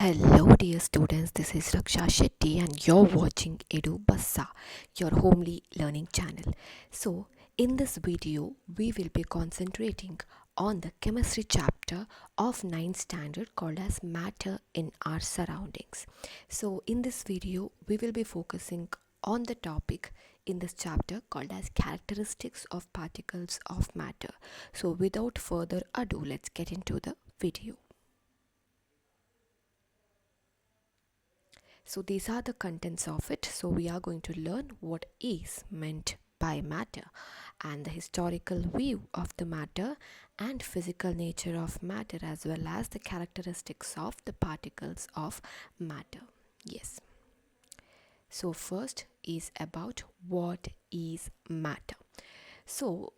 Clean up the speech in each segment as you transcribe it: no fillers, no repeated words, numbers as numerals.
Hello, dear students. This is Raksha Shetty, and you're watching Edubassa, your homely learning channel. So, in this video, we will be concentrating on the chemistry chapter of 9th standard called as Matter in Our Surroundings. So, in this video, we will be focusing on the topic in this chapter called as characteristics of particles of matter. So, without further ado, let's get into the video. So these are the contents of it. So we are going to learn what is meant by matter and the historical view of the matter and physical nature of matter, as well as the characteristics of the particles of matter. Yes. So first is about what is matter. So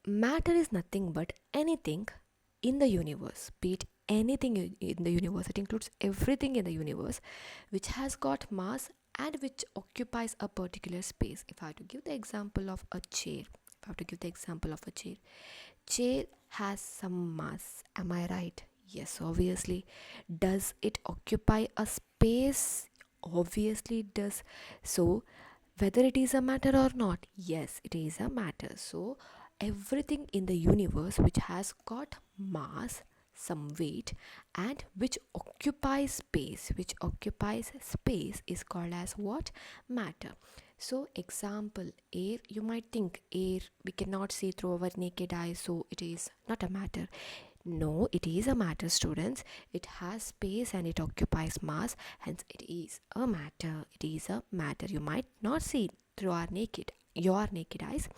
matter is nothing but anything in the universe, be it anything in the universe, it includes everything in the universe which has got mass and which occupies a particular space. If I have to give the example of a chair, chair has some mass. Am I right? Yes, obviously. Does it occupy a space? Obviously it does. So whether it is a matter or not, yes, it is a matter. So everything in the universe which has got mass, some weight, and which occupies space is called as what? Matter. So example, air, you might think air we cannot see through our naked eye, so it is not a matter. No, it is a matter, students. It has space and it occupies mass, hence it is a matter. It is a matter. You might not see it through your naked eyes,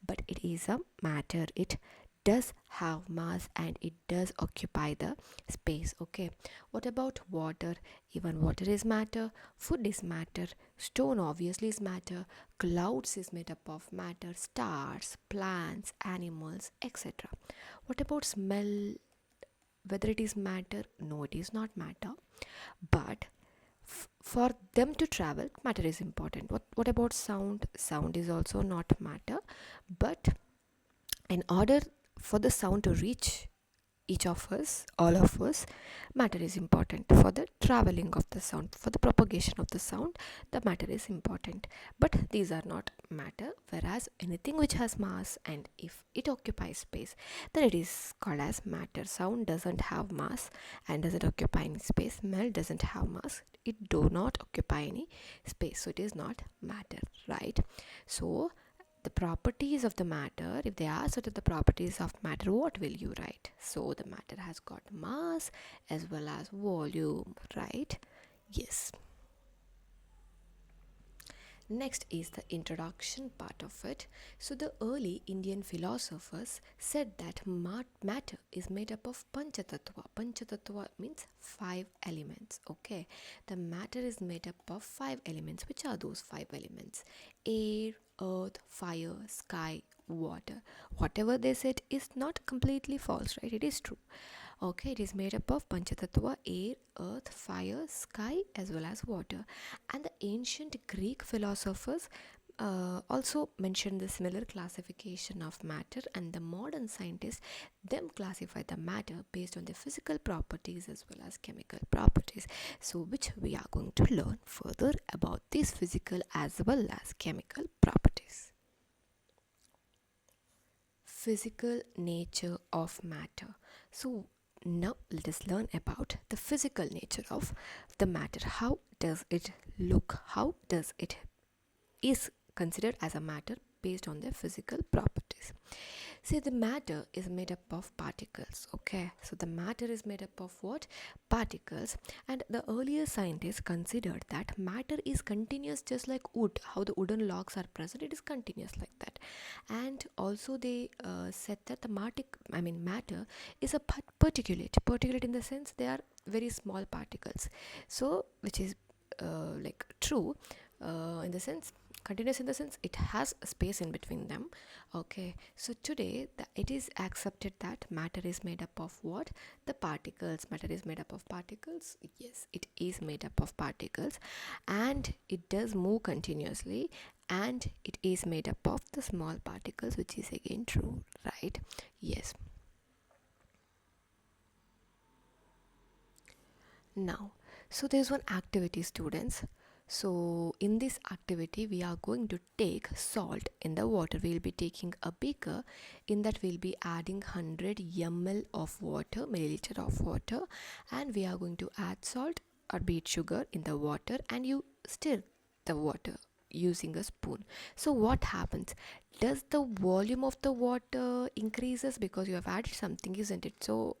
but it is a matter. It does have mass and it does occupy the space. Okay, what about water? Even water is matter. Food is matter. Stone obviously is matter. Clouds is made up of matter. Stars, plants, animals, etc. What about smell? Whether it is matter? No, it is not matter. But for them to travel, matter is important. What about sound? Sound is also not matter. But in order for the sound to reach each of us, all of us, matter is important. For the traveling of the sound, for the propagation of the sound, the matter is important. But these are not matter, whereas anything which has mass and if it occupies space, then it is called as matter. Sound doesn't have mass and doesn't occupy any space. Smell doesn't have mass, it do not occupy any space, so it is not matter, right? So the properties of the matter, if they ask what are the properties of matter, what will you write? So the matter has got mass as well as volume, right? Yes. Next is the introduction part of it. So the early Indian philosophers said that matter is made up of panchatattva. Panchatattva means 5 elements. Okay, the matter is made up of 5 elements. Which are those 5 elements? Air, earth, fire, sky, water. Whatever they said is not completely false, right? It is true. Okay, it is made up of panchatattva, air, earth, fire, sky, as well as water. And the ancient Greek philosophers also mentioned the similar classification of matter, and the modern scientists them classify the matter based on the physical properties as well as chemical properties. So which we are going to learn further about these physical as well as chemical properties. Physical nature of matter. So now let us learn about the physical nature of the matter. How does it look? How does it is considered as a matter based on their physical properties? See, the matter is made up of particles. Okay, so the matter is made up of what? Particles. And the earlier scientists considered that matter is continuous, just like wood. How the wooden logs are present, it is continuous like that. And also they said that the matter is a particulate in the sense they are very small particles. So which is like true in the sense continuous in the sense it has a space in between them. Okay, so today it is accepted that matter is made up of what? The particles. Matter is made up of particles. Yes, it is made up of particles, and it does move continuously, and it is made up of the small particles, which is again true, right? Yes. Now So there's one activity, students. So in this activity we are going to take salt in the water. We'll be taking a beaker. In that we'll be adding 100 ml of water, milliliter of water, and we are going to add salt or beet sugar in the water, and you stir the water using a spoon. So what happens? Does the volume of the water increases because you have added something, isn't it? So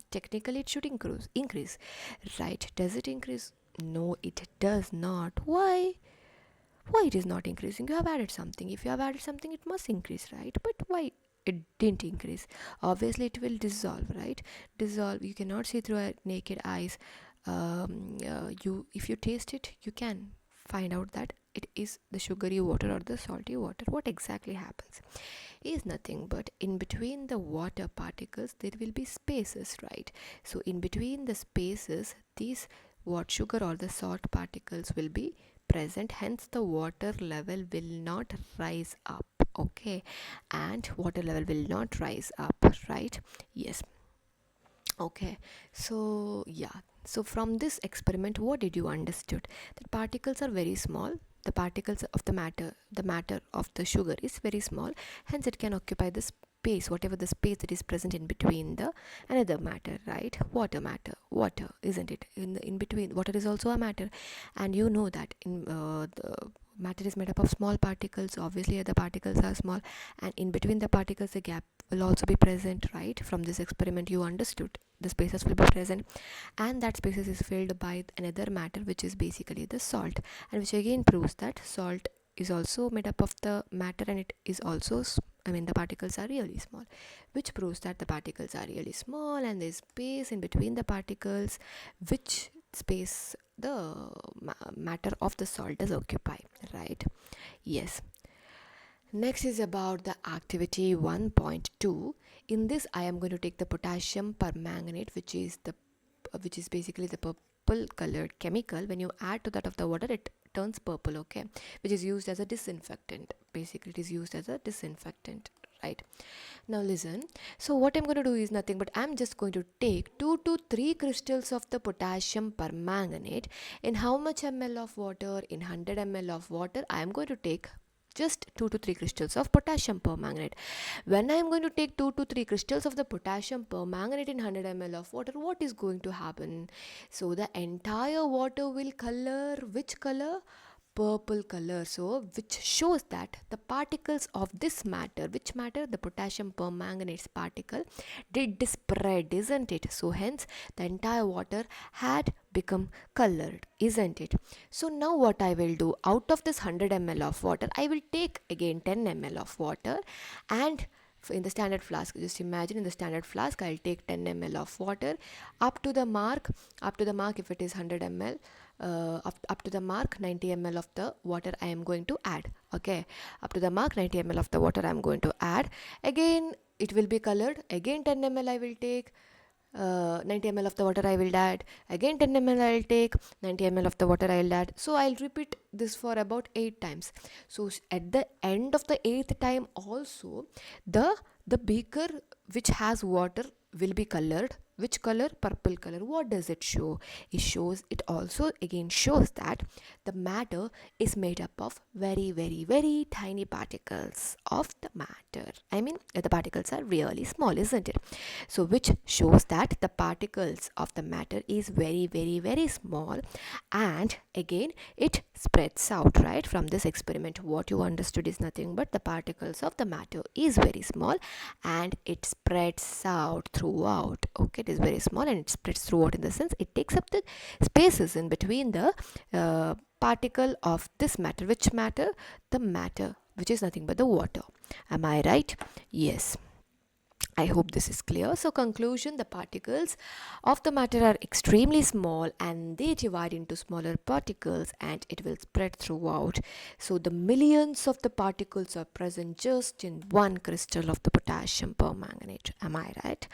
technically it should increase, right? Does it increase? No, it does not. Why it is not increasing? You have added something. If you have added something, it must increase, right? But why it didn't increase? Obviously it will dissolve, right? Dissolve. You cannot see through a naked eyes. You if you taste it, you can find out that it is the sugary water or the salty water. What exactly happens is nothing but in between the water particles there will be spaces, right? So in between the spaces, these what sugar or the salt particles will be present, hence the water level will not rise up. Okay, and water level will not rise up, right? Yes. Okay, so yeah, so from this experiment what did you understood? That particles are very small. The particles of the matter of the sugar is very small, hence it can occupy the space, whatever the space that is present in between the another matter, right? Water, isn't it? In between, water is also a matter, and you know that in the matter is made up of small particles. Obviously the particles are small, and in between the particles the gap will also be present, right? From this experiment you understood the spaces will be present, and that spaces is filled by another matter, which is basically the salt, and which again proves that salt is also made up of the matter, and it is also the particles are really small, which proves that the particles are really small, and there's space in between the particles, which space the matter of the salt does occupy, right? Yes. Next is about the activity 1.2. In this I am going to take the potassium permanganate, which is basically the purple colored chemical. When you add to that of the water, it turns purple, okay, which is used as a disinfectant. Basically it is used as a disinfectant, right? Now listen, so what I'm going to do is nothing but I'm just going to take 2 to 3 crystals of the potassium permanganate. In how much ml of water? In 100 ml of water I am going to take just 2 to 3 crystals of potassium permanganate. When I am going to take 2 to 3 crystals of the potassium permanganate in 100 ml of water, what is going to happen? So the entire water will color which color? Purple color. So which shows that the particles of this matter, which matter? The potassium permanganate's particle did spread, isn't it? So hence the entire water had become colored, isn't it? So now what I will do, out of this 100 ml of water I will take again 10 ml of water, and in the standard flask, just imagine in the standard flask I'll take 10 ml of water up to the mark. If it is 100 ml, up to the mark 90 ml of the water I am going to add. Okay, up to the mark 90 ml of the water I am going to add. Again it will be colored. Again 10 ml I will take, 90 ml of the water I will add. Again 10 ml I will take, 90 ml of the water I will add. So I'll repeat this for about 8 times. So at the end of the 8th time also, the beaker which has water will be colored. Which color? Purple color. What does it show? It also again shows that the matter is made up of very, very, very tiny particles of the matter. The particles are really small, isn't it? So which shows that the particles of the matter is very, very, very small, and again it spreads out, right? From this experiment what you understood is nothing but the particles of the matter is very small and it spreads out throughout. Okay, it is very small and it spreads throughout in the sense it takes up the spaces in between the particle of this matter. Which matter? The matter which is nothing but the water. Am I right? Yes. I hope this is clear. So conclusion, the particles of the matter are extremely small and they divide into smaller particles and it will spread throughout. So the millions of the particles are present just in one crystal of the potassium permanganate. Am I right?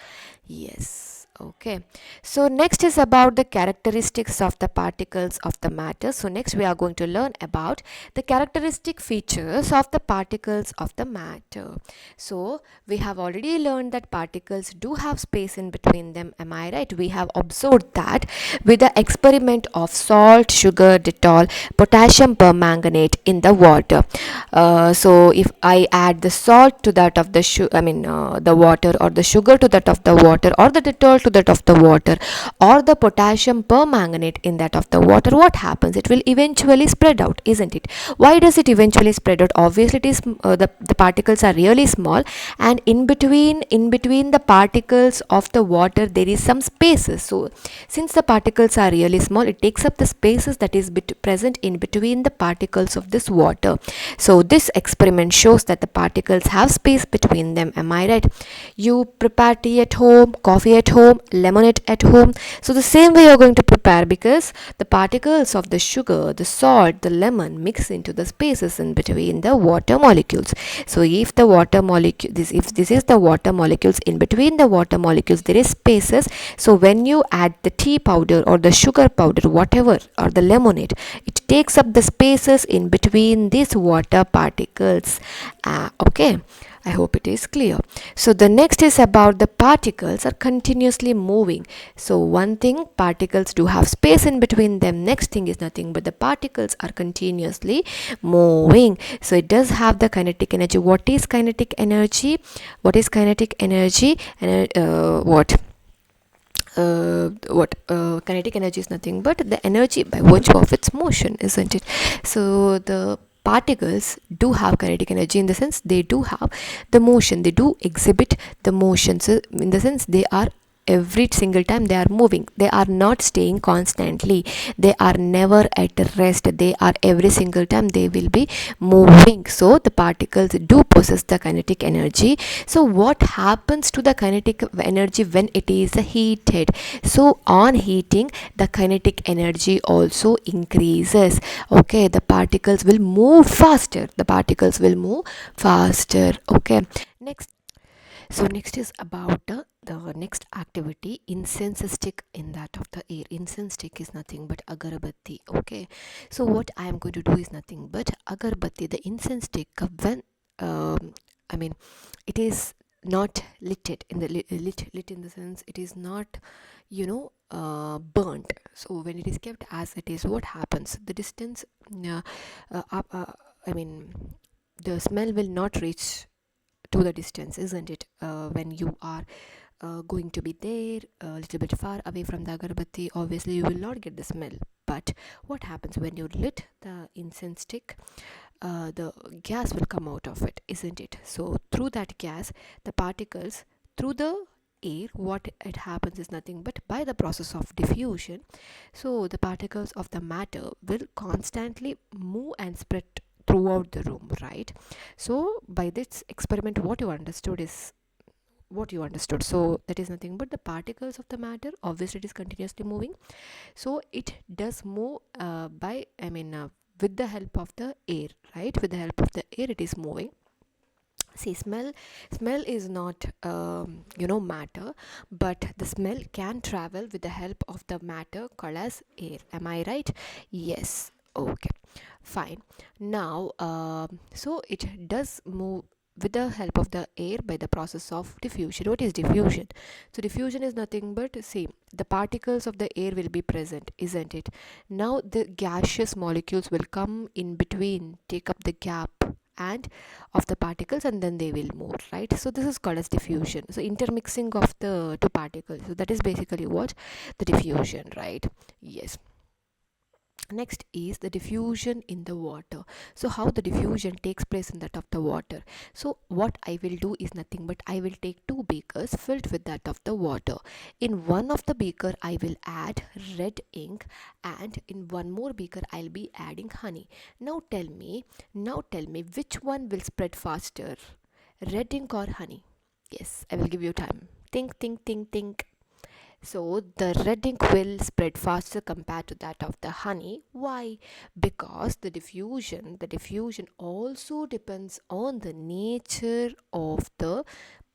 Yes. Okay, so next is about the characteristics of the particles of the matter. So next we are going to learn about the characteristic features of the particles of the matter. So we have already learned that particles do have space in between them. Am I right? We have observed that with the experiment of salt, sugar, Dettol, potassium permanganate in the water. So if I add the salt to that of the the water, or the sugar to that of the water, or the Dettol to that of the water, or the potassium permanganate in that of the water, what happens? It will eventually spread out, isn't it? Why does it eventually spread out? Obviously it is the particles are really small, and in between the particles of the water there is some spaces. So since the particles are really small, it takes up the spaces that is present in between the particles of this water. So this experiment shows that the particles have space between them. Am I right? You prepare tea at home, coffee at home, lemonade at home. So the same way you're going to prepare, because the particles of the sugar, the salt, the lemon mix into the spaces in between the water molecules. So if the water molecule, if this is the water molecules, in between the water molecules there is spaces. So when you add the tea powder or the sugar powder, whatever, or the lemonade, it takes up the spaces in between these water particles. Okay, I hope it is clear. So the next is about the particles are continuously moving. So one thing, particles do have space in between them. Next thing is nothing but the particles are continuously moving. So it does have the kinetic energy. What is kinetic energy? What is kinetic energy? And kinetic energy is nothing but the energy by virtue of its motion, isn't it? So the particles do have kinetic energy, in the sense they do have the motion, they do exhibit the motions, in the sense they are every single time they are moving, they are not staying constantly, they are never at rest, they are every single time they will be moving. So the particles do possess the kinetic energy. So what happens to the kinetic energy when it is heated? So on heating, the kinetic energy also increases. Okay, the particles will move faster, the particles will move faster. Okay, next. So next is about the next activity, incense stick in that of the air. Incense stick is nothing but agarbatti. Okay, so what I am going to do is nothing but agarbatti, the incense stick, when I mean it is not lit in the lit in the sense it is not, burnt. So when it is kept as it is, what happens? The distance, up, I mean the smell will not reach to the distance, isn't it? When you are going to be there a little bit far away from the agarbatti, obviously you will not get the smell. But what happens when you lit the incense stick? The gas will come out of it, isn't it? So through that gas, the particles, through the air, what it happens is nothing but by the process of diffusion. So the particles of the matter will constantly move and spread throughout the room, right? So by this experiment, what you understood is what you understood. So that is nothing but the particles of the matter, obviously it is continuously moving. So it does move with the help of the air, right? With the help of the air it is moving. See, smell is not matter, but the smell can travel with the help of the matter called as air. Am I right? Yes. Okay, fine. Now so it does move with the help of the air by the process of diffusion. What is diffusion? So diffusion is nothing but, see, the particles of the air will be present, isn't it? Now the gaseous molecules will come in between, take up the gap and of the particles, and then they will move, right? So this is called as diffusion. So intermixing of the two particles, so that is basically what the diffusion, right? Yes. Next is the diffusion in the water. So how the diffusion takes place in that of the water? So what I will do is nothing but I will take two beakers filled with that of the water. In one of the beaker I will add red ink, and in one more beaker I'll be adding honey. Now tell me which one will spread faster, red ink or honey? Yes, I will give you time. Think. So the red ink will spread faster compared to that of the honey. Why? Because the diffusion also depends on the nature of the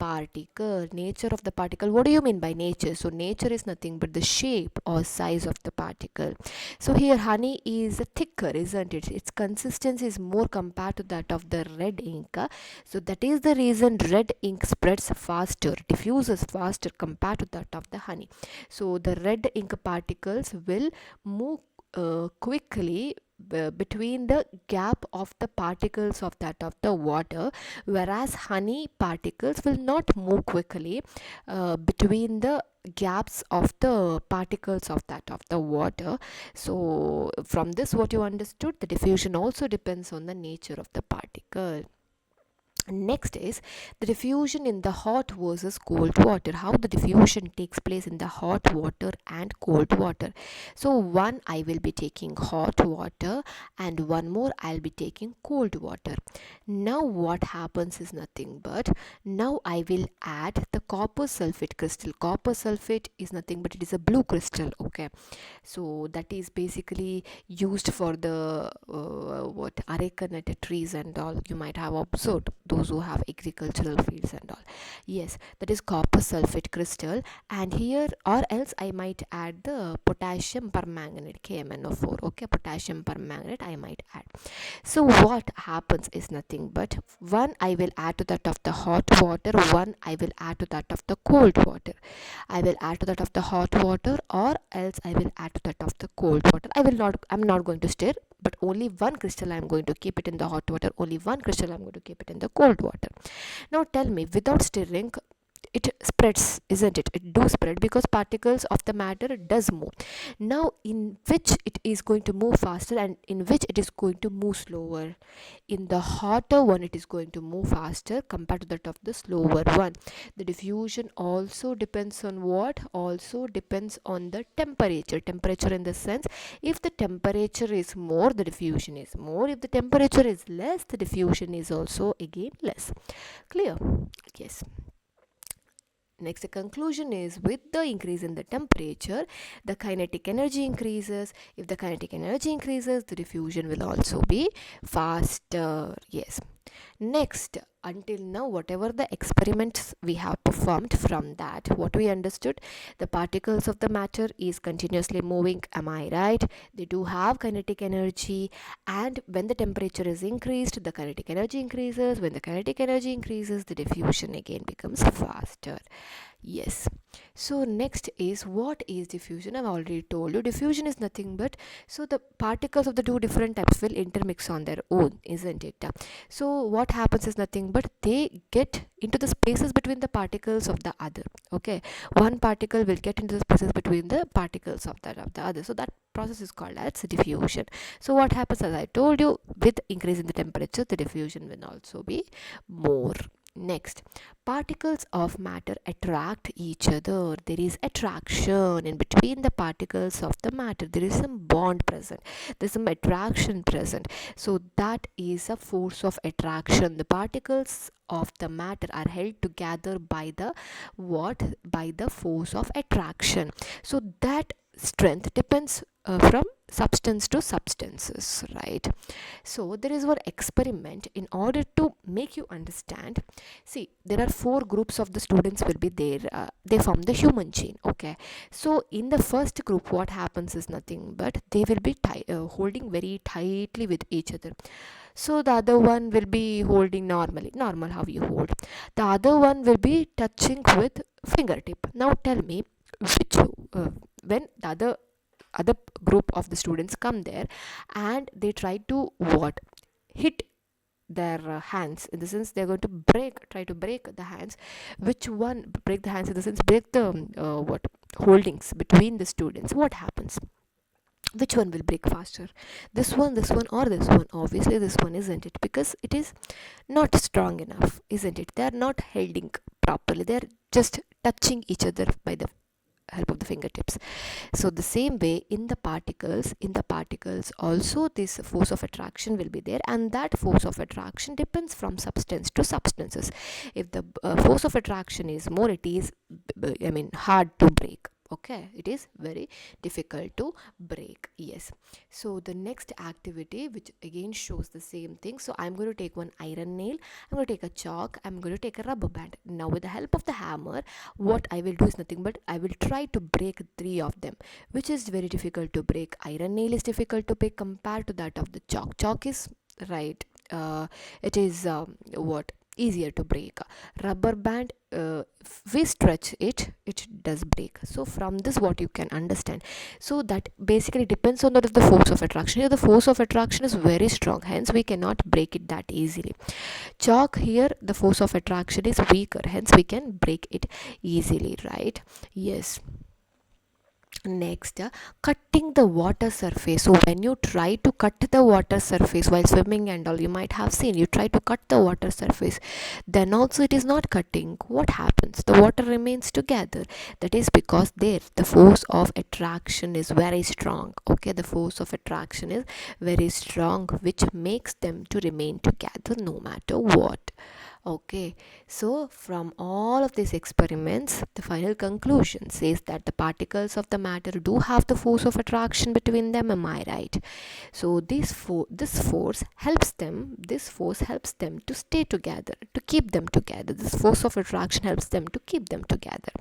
particle. Nature of the particle. What do you mean by nature? So nature is nothing but the shape or size of the particle. So here honey is thicker, isn't it? Its consistency is more compared to that of the red ink. So that is the reason red ink spreads faster, diffuses faster compared to that of the honey. So the red ink particles will move quickly between the gap of the particles of that of the water, whereas honey particles will not move quickly between the gaps of the particles of that of the water. So from this what you understood, the diffusion also depends on the nature of the particle. Next is the diffusion in the hot versus cold water. How the diffusion takes place in the hot water and cold water. So one I will be taking hot water and one more I'll be taking cold water. Now what happens is nothing but now I will add the copper sulfate crystal. Copper sulfate is nothing but it is a blue crystal. Okay, so that is basically used for the areca nut trees and all. You might have observed those who have agricultural fields and all. Yes, that is copper sulfate crystal, and here or else I might add the potassium permanganate, KMnO4. Okay, potassium permanganate I might add. So what happens is nothing but one I will add to that of the hot water, one I will add to that of the cold water. I will add to that of the hot water or else I will add to that of the cold water. I'm not going to stir, but only one crystal I'm going to keep it in the hot water, only one crystal I'm going to keep it in the cold water. Now tell me, without stirring, it spreads, isn't it? It do spread because particles of the matter does move. Now in which it is going to move faster and in which it is going to move slower? In the hotter one it is going to move faster compared to that of the slower one. The diffusion also depends on what? Also depends on the temperature. Temperature in the sense, if the temperature is more, the diffusion is more. If the temperature is less, the diffusion is also again less. Clear? Yes. Next, the conclusion is with the increase in the temperature, the kinetic energy increases. If the kinetic energy increases, the diffusion will also be faster. Yes. Next, until now, whatever the experiments we have performed, from that, what we understood, the particles of the matter is continuously moving. Am I right? They do have kinetic energy, and when the temperature is increased, the kinetic energy increases. When the kinetic energy increases, the diffusion again becomes faster. Yes. So next is, what is diffusion? I've already told you, diffusion is nothing but, so the particles of the two different types will intermix on their own, isn't it? So what happens is nothing but they get into the spaces between the particles of the other. Okay, one particle will get into the spaces between the particles of the other. So that process is called as diffusion. So what happens, as I told you, with increase in the temperature, the diffusion will also be more. Next, particles of matter attract each other. There is attraction in between the particles of the matter. There is some bond present. There is some attraction present. So that is a force of attraction. The particles of the matter are held together by the what? By the force of attraction. So that strength depends from substance to substances, right? So there is one experiment in order to make you understand. See, there are 4 groups of the students will be there. They form the human chain. Okay, so in the first group what happens is nothing but they will be holding very tightly with each other. So the other one will be holding normal how you hold. The other one will be touching with fingertip. Now tell me, which when the other group of the students come there and they try to hit their hands, in the sense they're going to try to break the hands. Which one break the hands, in the sense break the holdings between the students? What happens? Which one will break faster? This one, or this one? Obviously this one, isn't it? Because it is not strong enough, isn't it? They are not holding properly, they are just touching each other by the help of the fingertips. So the same way in the particles also this force of attraction will be there, and that force of attraction depends from substance to substances. If the force of attraction is more, it is hard to break. Okay, it is very difficult to break. Yes. Yes, so the next activity, which again shows the same thing. So I'm going to take one iron nail, I'm going to take a chalk, I'm going to take a rubber band. Now with the help of the hammer, what I will do is nothing but I will try to break three of them, which is very difficult to break. Iron nail is difficult to break compared to that of the chalk. Chalk is right, it is what easier to break. Rubber band, we stretch it, it does break. So from this what you can understand, so that basically depends on the force of attraction. Here the force of attraction is very strong, hence we cannot break it that easily. Chalk, here the force of attraction is weaker, hence we can break it easily, right? Yes. Next, cutting the water surface. So when you try to cut the water surface while swimming and all, you might have seen, you try to cut the water surface, then also it is not cutting. What happens? The water remains together. That is because there the force of attraction is very strong. Okay, the force of attraction is very strong, which makes them to remain together no matter what. Okay, so from all of these experiments, the final conclusion says that the particles of the matter do have the force of attraction between them. Am I right? So this force helps them. This force helps them to stay together, to keep them together. This force of attraction helps them to keep them together,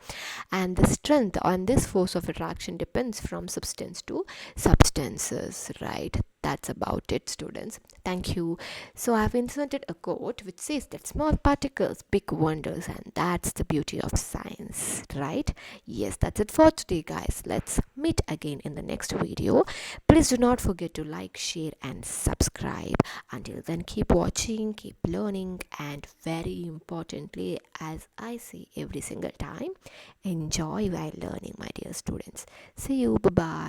and the strength on this force of attraction depends from substance to substances. Right? That's about it, students. Thank you. So I've inserted a quote which says that small particles, big wonders, and that's the beauty of science, right? Yes, that's it for today, guys. Let's meet again in the next video. Please do not forget to like, share, and subscribe. Until then, keep watching, keep learning, and very importantly, as I say every single time, enjoy while learning, my dear students. See you. Bye bye.